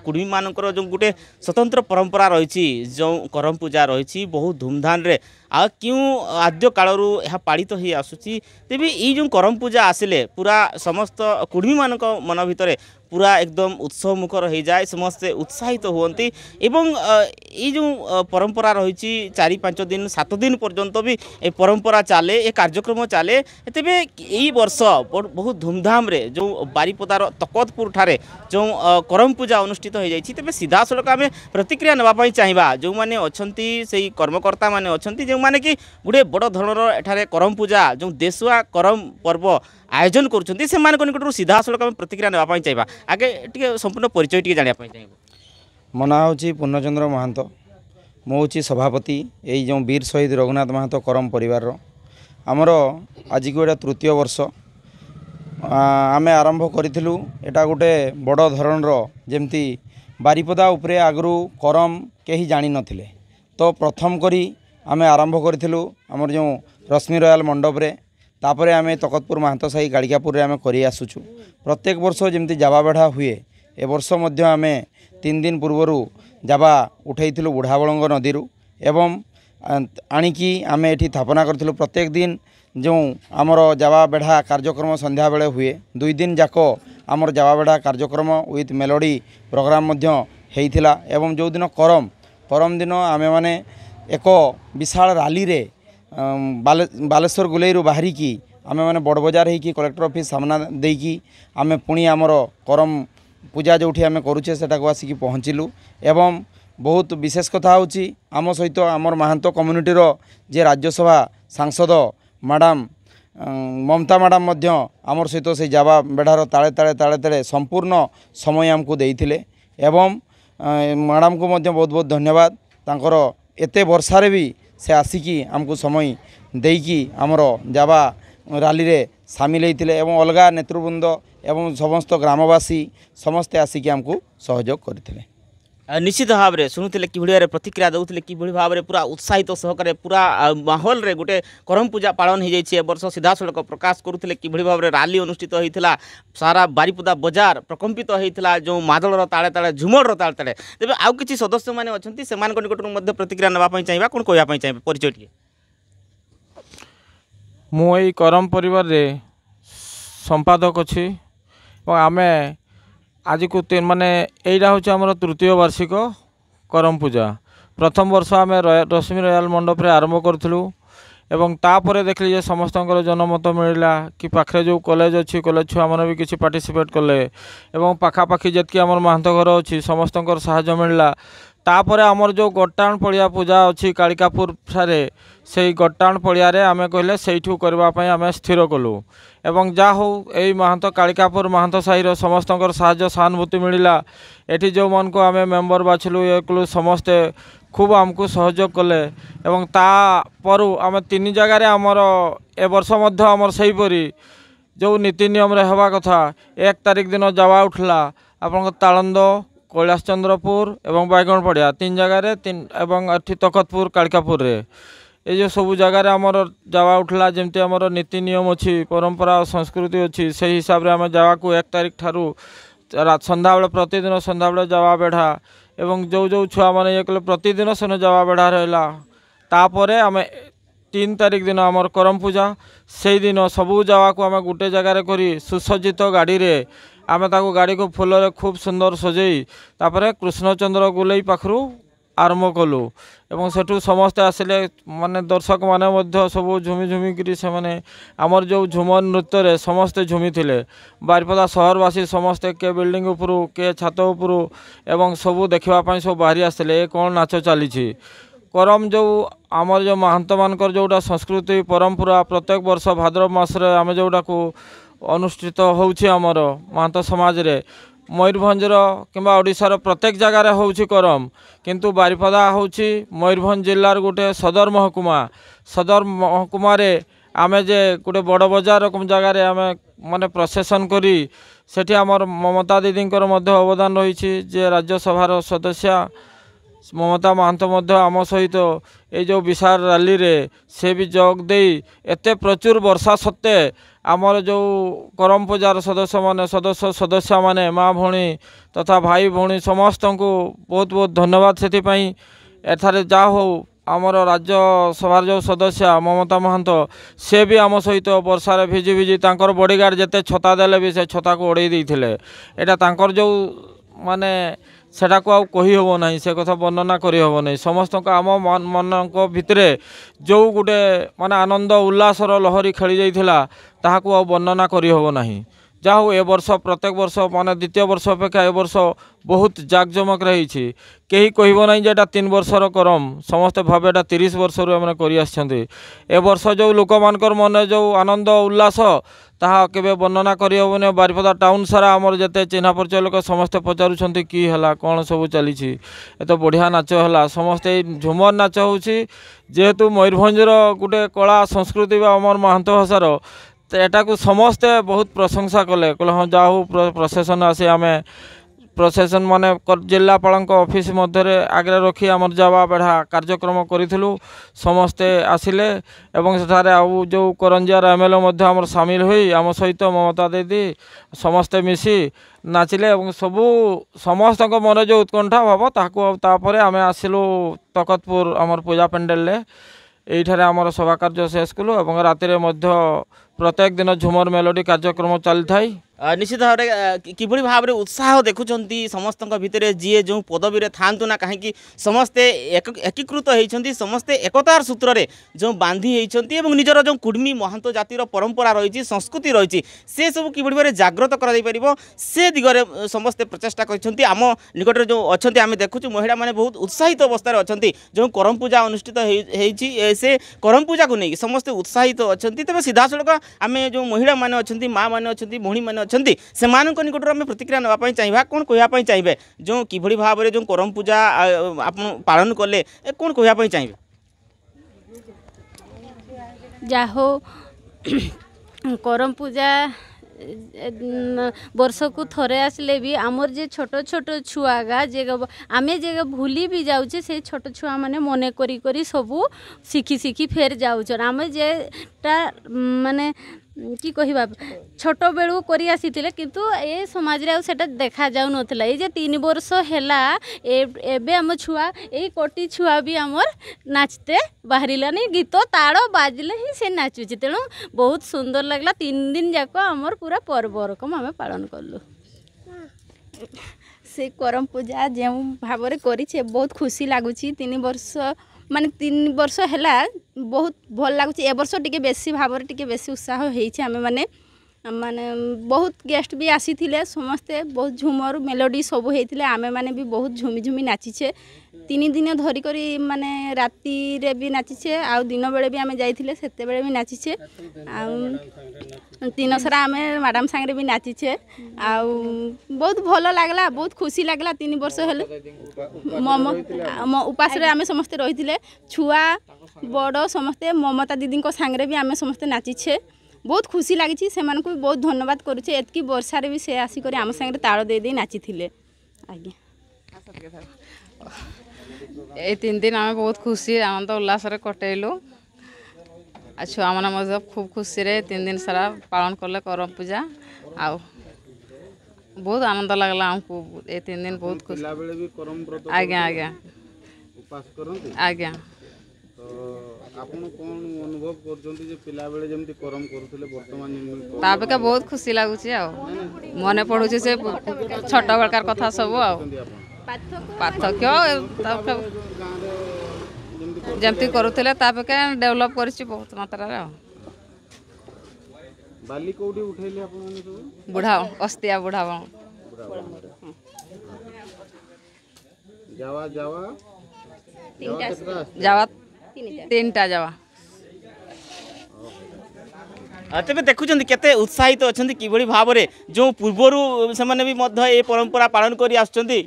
कुर्मी मानकर जो गोटे स्वतंत्र परंपरा रही जो करम पूजा रही बहुत धूमधाम रे आ क्यों आद्य कालरू यह पालित हो आसूसी तेबे ये जो करम पूजा आसिले पूरा समस्त कुर्मी मान मन भितर पूरा एकदम उत्सव मुखर हो जाए समस्ते उत्साहित हुंती एवं ये जो परंपरा रही 4-5 दिन 7 दिन पर्यंत भी ये परंपरा चले ये कार्यक्रम चले तेबे यही वर्ष बहुत धूमधाम रे जो बारिपदार तकतपुर ठारे जो करम पूजा अनुष्ठित हो जाए तेबे सीधा सड़क आम प्रतिक्रिया नापी चाहिए जो मैंने अच्छा से कर्मकर्ता मैंने अच्छा जो मैंने कि गोटे बड़ धरणर एठारे करम पूजा जो देशुआ करम पर्व आयोजन करुँच से निकट सीधा सड़क आम प्रतिक्रिया नापी चाहिए आगे टी संपूर्ण परिचय टी जाना चाहिए। मो ना हूँ पूर्णचंद्र महांत मुझे सभापति यही जो वीर शहीद रघुनाथ महांत करम परिवार आमर आज को एटा तृतीय वर्ष आमे आरंभ करूँ एटा गोटे बड़ धरणर जमती बारिपदा उपरे आगु करम कहीं जानी नथिले तो प्रथम करी आमे आरंभ करूँ आमर जो रश्मि रॉयल मंडप रे तापरे आमे तकतपुर महांत साही गाड़िकापुर आमे करी आसुचु प्रत्येक वर्ष जमती जावा बेढ़ा हुए ए वर्ष मध्य आमे 3 दिन पूर्वरु जावा उठेइथिलु बुढ़ाबलंग नदी एवं आनिकी आमे एठी स्थापना करथिलु प्रत्येक दिन जो आमर जावा बेढ़ा कार्यक्रम संध्या बेले हुए 2 दिन जाक आमर जावा बेढ़ा कार्यक्रम विथ मेलोडी प्रोग्राम मध्य हेइथिला एवं जो दिन करम दिन आमे माने एक विशाल रैली रे बालेश्वर गुलेरु बाहरिकी आमे माने बड़ बजार होइकी कलेक्टर ऑफिस सामना देकी आमे पुणी आमर करम पूजा जो आमे करूचे सेटा को आसिकी पहुँचलु एवं बहुत विशेष कथा होची आम सहित आमर महांत कम्युनिटी रो जे राज्यसभा सांसद मैडम ममता मैडम मध्य आमर सहित से जावा बेढ़ार ताले ताले ताले ताले संपूर्ण समय आमको देइथिले एवं मैडम को मध्य बहुत बहुत धन्यवाद तांकर एते वर्षारे भी से आसिकी आमको समय देकी आमर जावा रैली रे सामिल होते एवं अलगा नेतृवृंद एवं समस्त ग्रामवासी समस्ते आसिकी आमको सहयोग करते निश्चित भाव में शुणुले कि प्रतिक्रिया दौले कि भाव में पूरा उत्साहित सहकार पूरा माहौल रे गोटे करम पूजा पालन हो जाए वर्ष सीधा सड़क प्रकाश करुले कि भाव में रैली अनुष्ठित होता सारा बारिपदा बजार प्रकम्पित होता जो मादल ताले ताले झुमर ताले ताले तेज आउ कि सदस्य मैंने अच्छा से निकट प्रतिक्रिया नापी चाहिए कौन कहवाई चाहिए परिचय टी मुई करम परिवार रे संपादक अच्छी आमे आज को माने यहीटा हूँ आमर तृतीय वार्षिक करम पूजा प्रथम वर्ष आम रश्मि रॉयल मंडप रे आरंभ करूँ एवं तापर देखली जे समस्त जनमत मिलला कि पाखे जो कॉलेज अच्छी कॉलेज छुआ मैंने भी किसी पार्टिसिपेट कले एवं पाखापाखि जितकी आम महांत घर अच्छी समस्त साहाय्य मिलला तापर आमर जो गट्टाण पड़िया पूजा अच्छी कालिकापुर ठारे से गट्टाण पड़िया आमे कहले सेठू करने आम स्थिर कलु एवं जा हो यही महांत कालिकापुर महांत साहिर समस्त साहाय्य सहानुभूति मिलला एटी जो मन को आम मेम्बर बाछलु ये कलु समस्ते खूब आमको सहयोग कले एवं तापर आम 3 जगार आमर ए वर्ष मध्य आमर सेहीपरी जो नीति नियम रे हवा कथा 1 तारिख दिन जावा उठला आपन तालंद कैलाशचंद्रपुर एवं बैगण पड़िया 3 जगार एवं तकतपुर कालिकापुर रे ये जो सब जगार आमर जावा उठला जमती आमर नीति नियम अच्छी परंपरा और संस्कृति अच्छी से हिसाब रे आम जावा को 1 तारिख ठारू संध्या बेले प्रतिदिन संध्या बेले जावा बेढ़ा एवं जो जो छुआ मैंने ये कले प्रतिदिन सेन जावा बेढ़ा रहा तापर आम 3 तारिख दिन आमर करम पूजा से दिन सबू जावा को आम गोटे जगार करी सुसज्जित गाड़ी रे आम ताको गाड़ी को फूल रे खूब सुंदर सजई तापर कृष्णचंद्र गुलेई पाखरु आरंभ कलु एवं सेठू समस्ते आसिले माने दर्शक माने सब झुमी झुमिकी से माने आमर जो झुमर नृत्य रे समस्ते झुमी थिले बारिपदा सहरवासी समस्ते के बिल्डिंग उपरू के छात उपरू एवं सबू देखापी सब बाहरी आसते कौन नाच चली करम जो आमर जो महांत मानकर जोटा संस्कृति परंपरा प्रत्येक वर्ष भाद्रव मासरे आम जोटा को अनुष्ठित होउछि आमर महांत समाज रे मयूरभंजर किंबा ओडिशार प्रत्येक जगार होउछि करम किंतु बारिपदा होउछि मयूरभंज जिल्लार गोटे सदर महकुमा रे आमे जे गोटे बड़ बजार जगार आमे माने प्रसेसन करी सेठी आमर ममता दीदींकर मध्य अवदान रही जे राज्यसभार सदस्य ममता महांत मध्य आम सहित ये जो विशाल रैली रे से भी जोग दे एते प्रचुर वर्षा सत्ते आमर जो करम पूजार सदस्य माने माँ भौणी तथा भाई भौणी समस्त को बहुत बहुत धन्यवाद से एठारे जा हो आमर राज्य सभार जो सदस्य ममता महंत से भी आम सहित वर्षार भिजी भिजी तांकर बॉडीगार्ड जिते छता देले भी से छता को उड़े देते एटा तांकर जो माने सेटा को आउ कही हबो नहीं से कथा वर्णना करी हबो नहीं समस्त आम मन भितरे जो गुटे माने आनंद उल्लासर लहरी खेली जाइथिला ताहाको आउ वर्णना करी हबो नहीं। जा हो ए वर्ष प्रत्येक वर्ष माने द्वितीय वर्ष अपेक्षा ए वर्ष बहुत जाकजमक रही कहीं कहब ना जे 3 वर्षर करम समस्ते भावे 30 वर्ष आम कर ए वर्ष जो लोक मानकर मन जो आनंद उल्लास ताहा केबे वर्णना करी हबने बारिपदा टाउन सारा आमर जते चिन्हा परिचय लोक समस्ते पचारुछंती की हला कौन सब चली ए तो बढ़िया नाच है समस्ते झुमर नाच होची जेहेतु मयूरभंजर गोटे कला संस्कृति बा आमर महंत भाषार तो एटा को समस्ते बहुत प्रशंसा कले कहले हाँ जाहू प्रशासन आसी आम प्रशासन माने जिलापाल ऑफिस मध्य आगे रखी आम जावा बेढ़ा कार्यक्रम करूँ समस्ते आसिले एवं सेठारे आउ जो करंजियार एमएलए मध्य आमर सामिल हुई आम सहित ममता दीदी समस्ते मिसी नाचिले एवं सबू समस्त मन जो उत्कंठा भाव तापर आम आसिलु तकतपुर आमर पूजा पेंडेल एठारे आमर सभा कार्य शेष कलु एवं राति प्रत्येक दिन झुमर मेलोडी कार्यक्रम चली थाई निश्चित भाव में किभली भाव में उत्साह देखुं समस्त भितर जी जो पदवी थांतु ना कहीं समस्ते एकीकृत होती समस्ते एकतार सूत्र रे जो बांधी होती निजर जो कुर्मी महंत जातिर परंपरा रही संस्कृति रही से सब किभली भाव जागृत कर से दिगरे समस्ते प्रचेषा कर आम निकट जो अच्छा आम देखुँ महिला मैंने बहुत उत्साहित अवस्था अच्छा जो करम पूजा अनुष्ठित से करम पूजा को लेकिन समस्ते उत्साहित अच्छा तेज सीधा सड़क आम जो महिला मैंने अच्छा माँ मैंने अच्छा भौणी मैंने से निकट आम प्रतिक्रिया नापी चाहिए कौन कहवाई चाहिए जो किभली भाव में जो करम पूजा आप पालन कले कौन कहवाई चाहिए जाहो करम पूजा वर्ष को थरे आसले भी आमर जे छोट छोट छुआ गा जे आमे जे भूली भी जाऊे से छोट छुआ माने मने करी करी सबू शिखी शिखी फेर जाऊन आमे जेटा माने कि कहवा छोट बेलू करी आसीथिले किंतु ए समाज रे सेटा देखा जाउ नथिला ए जे 3 वर्ष हैला एबे हम छुआ ए कोटी छुआ भी हमर नाचते बाहरिला नहीं गीत ताड़ बाजले ही से नाचुची तेणु बहुत सुंदर लगला 3 दिन जाक हमर पूरा पर्व रकम आम पालन कलु से करम पूजा जो भाव में करी बहुत खुशी लगुच 3 वर्ष माने 3 वर्ष हैला बहुत भल लगुच ए वर्ष टिके बेसी भाव में टिके बेसी उत्साह होइछे आमे माने माने बहुत गेस्ट भी आसी थिले समस्ते बहुत झुमर मेलोडी सब होइथिले आमे माने भी बहुत झुमी झुमी नाचिछे 3 दिन धरी करी माने राति रे भी नाचिछे आ दिन बेले भी आमे जाइथिले सेते बेले भी नाचिछे आ तीन सारा आमे मैडम संगे भी नाचिछे आ बहुत भल लागला बहुत खुशी लागला 3 वर्ष हेले मम उपास रे आमे समस्ते रहिथिले छुआ बड़ समस्ते ममता दीदी को संगे भी आमे समस्ते नाचिछे बहुत खुशी लगी से भी बहुत धन्यवाद करुचे एतकी वर्षार भी से आसिक आम सागर ताड़ दे नाची आज्ञा ये 3 दिन आम बहुत खुशी आनंद उल्लास कटेलु आ छुआ मैंने खूब खुशी 3 दिन सारा पालन कले करम पूजा आ बहुत आनंद लगला आमको ये 3 दिन बहुत खुशी आज्ञा आज्ञा आज्ञा आपण कोन अनुभव करछन्ती जे पिला बेले जेमति करम करूथले वर्तमान ताबेका बहुत खुशी लागुची आ मने पडुची से छोट बड़कार कथा सब आ पार्थक्य जेमति करूथले ताबेका डेवलप करछि बहुत मात्रा रे बाली कोडी उठैले आपण माने सब बुढ़ा अस्तिया बुढ़ा जावा जावा जावा 3टा जावा तेज देखुं केते उत्साहित अच्छा किभली भाव में जो पूर्वर से भी ये परंपरा पालन कर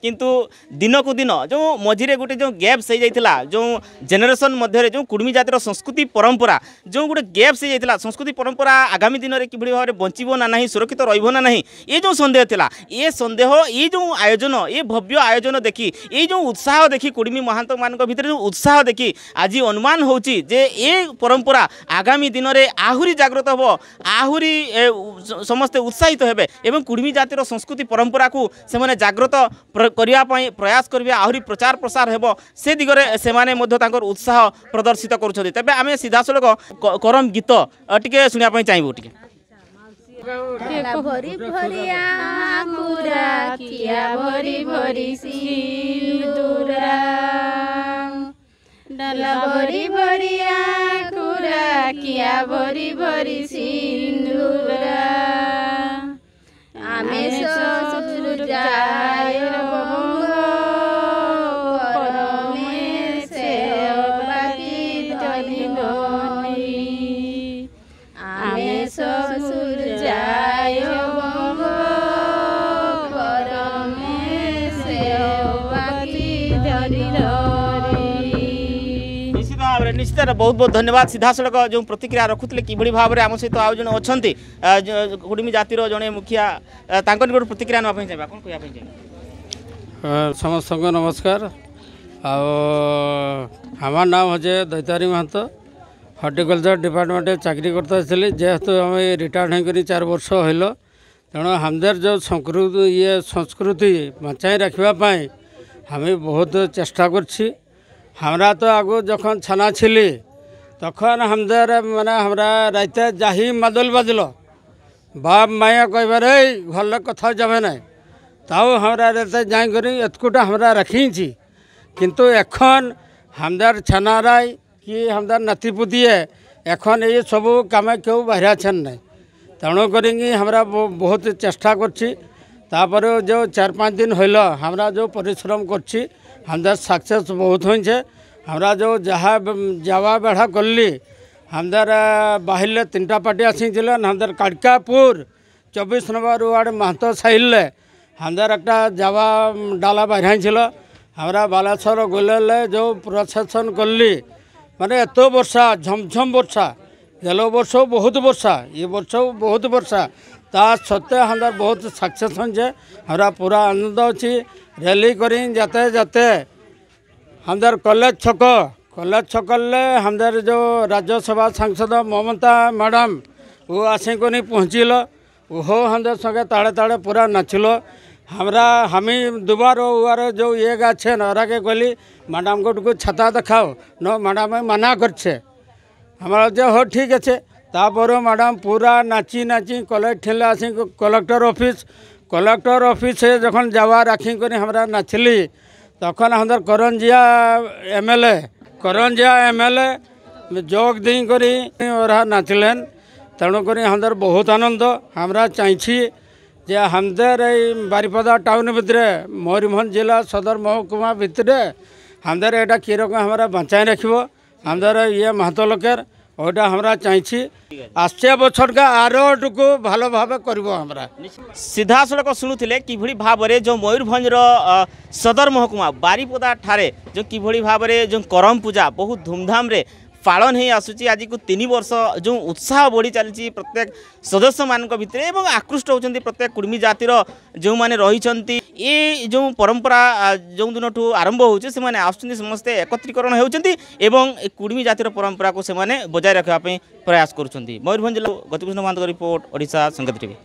किंतु दिन को दिन जो मझे गोटे जो गैप्स हो जाता जो जेनेरेशन मध्य जो कुर्मी जातिर संस्कृति परंपरा जो गोटे गैप्स हो जाता संस्कृति परंपरा आगामी दिन में किभली भाव में बंचब ना नहीं सुरक्षित रहा ना ये जो सन्देह था ये सन्देह ये जो आयोजन ये भव्य आयोजन देखी ये जो उत्साह देखी कुर्मी महांत मान भर जो उत्साह देखी आज अनुमान होची जे ये परंपरा आगामी दिन में आहरी जागृत हम ଆହୁରି ସମସ୍ତେ ଉତ୍ସାହିତ ହେବେ ଏବଂ କୁର୍ମୀ ଜାତିର ସଂସ୍କୃତି ପରମ୍ପରାକୁ ସେମାନେ ଜାଗ୍ରତ କରିବା ପାଇଁ ପ୍ରୟାସ କରିବେ, ଆହୁରି ପ୍ରଚାର ପ୍ରସାର ହେବ, ସେ ଦିଗରେ ସେମାନେ ମଧ୍ୟ ତାଙ୍କର ଉତ୍ସାହ ପ୍ରଦର୍ଶିତ କରୁଛନ୍ତି। ତେବେ ଆମେ ସିଧାସଳଖ କରମ୍ ଗୀତ ଟିକେ ଶୁଣିବା ପାଇଁ ଚାହିଁବୁ। ଟିକେ भरी भरी आंकुरा किया भरी भरी सिंदूरा डाला भरी भरी आंकुरा किया भरी भरी सिंदूरा आमे ससुर जाय परमे सेवकी धनी धनी आमे ससुर जाय परमे सेवकी धनी धनी। निश्चित भाव में निश्चित बहुत बहुत धन्यवाद। सीधासलख जो प्रतिक्रिया रखुले कि भाव में आम सहित आउ जन अच्छा कुर्मी जातिर जड़े मुखिया निकट प्रतिक्रिया ना चाहिए कौन कहना चाहिए? समस्त को नमस्कार। हमार नाम हजे दैतारी महतो हर्टिकलचर डिपार्टमेंट चाकरी करता जेहेतु आम रिटायर्ड होकर 4 वर्ष हल तेणु हमदेर जो संस्कृति बचाई रखापी हमें बहुत चेष्टा करछि। हमरा तो आगो जखन छाना छिली तखन हमदेर माने हमरा राइते जाही मादल बाजल बाप माया कहबार घर कथा जाबे ना ताऊ हमरा राइते जाई करी एतकुटा हमरा रखी किंतु एखन हमदार छानाराय कि हमदार नातीपुतिए एखन ये सब काम क्यों बाहर छन ना तेणु करी हमरा बहुत चेष्टा करछि। तापर जो 4-5 दिन हल हमरा जो परिश्रम करछि हमदार सक्सेस बहुत होइछे। हमरा जो जहाँ जावा बेढ़ा करली हमदार बाहर 3टा पार्टी आसी हमदार काड़कापुर 24 नंबर वार्ड महतो साहिल हमदार एक जावा डाला बाहर हमरा बालेश्वर गले जो प्रशासन करली माने एत वर्षा झमझम वर्षा गेलो वर्ष बहुत वर्षा ये वर्ष बहुत वर्षा ता सत्वे हमदार बहुत सक्सेस होइछे। हमरा पूरा आनंद अच्छी रैली करी जाते जाते हमदार कॉलेज छकल हमदार जो राज्यसभा सांसद ममता मैडम वो आसिक पहुँचिल वो हमदार संगे ताड़े ताड़े पूरा नाचिल। हमरा हमें दोबार उबार जो ये गाछे नरा के कहली मैडम को छाता देखाओ न मैडम मना करछे हमारा जो हो ठीक अच्छे। तापर मैडम पूरा नाची नाची कॉलेज ठेले आसी कलेक्टर ऑफिस से जखन जावा राखी कर हमरा नाचली तखन हमर करंजिया एमएलए जोग दी करी नाचलेन तेणुक हमर बहुत आनंद। हमरा चाहिए जे हमदेर बारिपदा टाउन भितर मयूरभंज जिला सदर महकुमा भितर हमदेर एटा कि रकम हमारा बचाई रखिबो हमदेर ये महतो लोकेर ओटा हमरा चाहिए आसे बछर का आरोटको भलो भाव करबो हमरा। सीधासलख शुणुले कि भाव में जो मयूरभंजर सदर महकुमा बारिपदा ठारे जो कि भाव में जो करम पूजा बहुत धूमधाम रे पालन हो आसूची आज को 3 वर्ष जो उत्साह बढ़ी चली प्रत्येक सदस्य मान भितर एवं आकृष्ट होती प्रत्येक कुर्मी जातिर जो मैंने रही ये जो परंपरा जो दिन आरंभ होती समस्ते एकत्रीकरण होती कुर्मी जातिर परंपरा को बजाय रखापी प्रयास कर। मयूरभंज गतिकृष्ण महांत रिपोर्ट ओडिशा संकेत टीवी।